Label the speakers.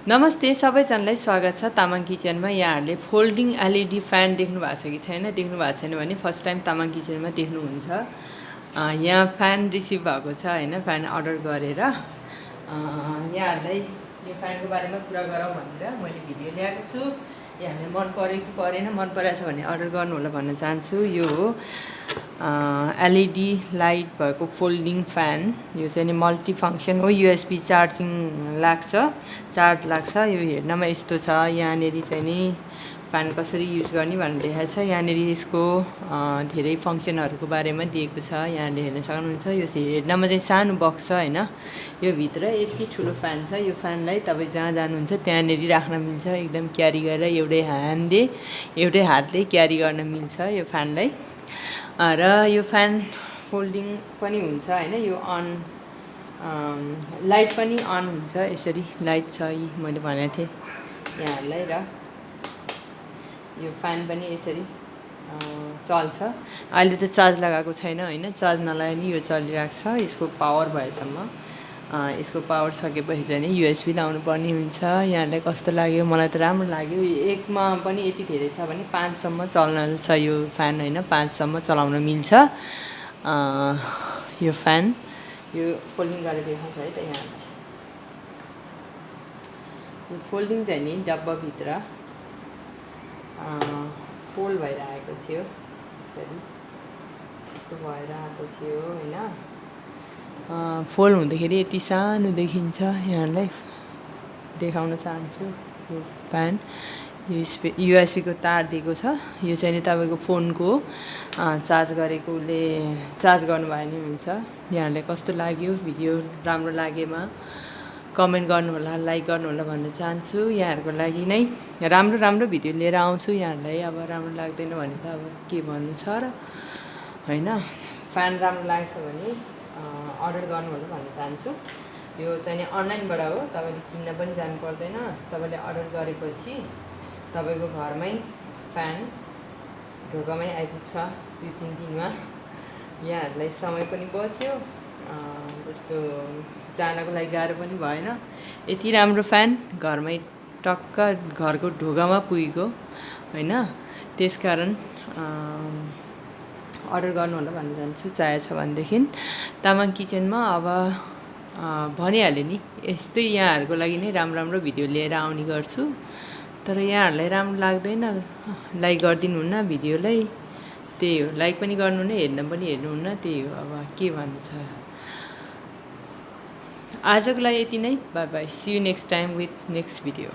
Speaker 1: नमस्ते सबैजनालाई स्वागत छ तामाङ किचनमा। यहाँहरूले फोल्डिङ एलइडी फ्यान देख्नु भएको छ कि छैन? देख्नु भएको छैन भने फर्स्ट टाइम तामाङ किचनमा देख्नुहुन्छ। यहाँ फ्यान रिसिभ भएको छ हैन, फ्यान अर्डर गरेर यहाँहरूलाई यो फ्यानको बारेमा कुरा गरौँ भनेर मैले भिडियो ल्याएको छु। यहाँले मन पर्यो कि परेन, मन परेछ भने अर्डर गर्नु होला भन्न चाहन्छु। यो हो एलइडी लाइट भएको फोल्डिङ फ्यान। यो चाहिँ नि मल्टिफङ्क्सन हो, युएसबी चार्जिङ चार्ज लाग्छ। यो हेर्नमा यस्तो छ। यहाँनेरि चाहिँ नि फ्यान कसरी युज गर्ने भनेर देखाएको छ। यहाँनेरि यसको धेरै फङ्सनहरूको बारेमा दिएको छ, यहाँले हेर्न सक्नुहुन्छ। यो हेर्नमा चाहिँ सानो बक्स छ हैन, यो भित्र यति ठुलो फ्यान छ। यो फ्यानलाई तपाईँ जहाँ जानुहुन्छ त्यहाँनेरि राख्न मिल्छ, एकदम क्यारी गरेर एउटै हातले क्यारी गर्न मिल्छ यो फ्यानलाई। र यो फ्यान फोल्डिङ पनि हुन्छ हैन। यो लाइट पनि अन हुन्छ, यसरी लाइट छ यी मैले भनेको थिएँ यहाँहरूलाई। र यो फ्यान पनि यसरी चल्छ। अहिले त चार्ज लगाएको छैन हैन, चार्ज नलागे नि यो चलिरहेको छ। यसको पावर भएसम्म, यसको पावर सकेपछि चाहिँ नि युएसबी लाउनु पर्ने हुन्छ। यहाँलाई कस्तो लाग्यो? मलाई त राम्रो लाग्यो। एकमा पनि यति धेरै छ भने 5 सम्म चल्न छ यो फ्यान हैन, 5 सम्म चलाउन मिल्छ यो फ्यान। यो फोल्डिङ गरेर देखाउँछ है त यहाँलाई। यो फोल्डिङ चाहिँ नि डब्बाभित्र फोल्ड भएर आएको थियो, यसरी यस्तो भएर आएको थियो हैन। फोल्ड हुँदाखेरि यति सानो देखिन्छ, यहाँलाई देखाउन चाहन्छु। यो फ्यान युएसबीको तार दिएको छ। यो चाहिँ नि तपाईँको फोनको चार्ज गरेकोले चार्ज गर्नुभयो भने हुन्छ। यहाँहरूलाई कस्तो लाग्यो? भिडियो राम्रो लागेमा कमेन्ट गर्नु होला, लाइक गर्नु होला भन्न चाहन्छु। यहाँहरूको लागि नै राम्रो भिडियो लिएर आउँछु यहाँहरूलाई। अब राम्रो लाग्दैन भने त अब के भन्नु छ र हैन। फ्यान राम्रो लाग्छ भने अर्डर गर्नु होला भन्न चाहन्छु। यो चाहिँ नि अनलाइनबाट हो, तपाईँले किन्न पनि जानु पर्दैन। तपाईँले अर्डर गरेपछि तपाईँको घरमै फ्यान ढोकामै आइपुग्छ 2-3 दिनमा। यहाँहरूलाई समय पनि बच्यो, जस्तो जानको लागि गाह्रो पनि भएन। यति राम्रो फ्यान घरमै टक्क घरको ढोकामा पुगेको हैन। त्यसकारण अर्डर गर्नु होला भन्न चाहन्छु, चाहेछ भनेदेखि। तामाङ किचनमा अब भनिहालेँ नि, यस्तै यहाँहरूको लागि नै राम्रो भिडियो लिएर आउने गर्छु। तर यहाँहरूलाई राम्रो लाग्दैन, लाइक गरिदिनुहुन्न भिडियोलाई, त्यही हो। लाइक पनि गर्नुहुन्न, हेर्न पनि हेर्नुहुन्न, त्यही हो। अब के भन्नु छ। आजको लागि यति नै। Bye bye, see you next time with next video.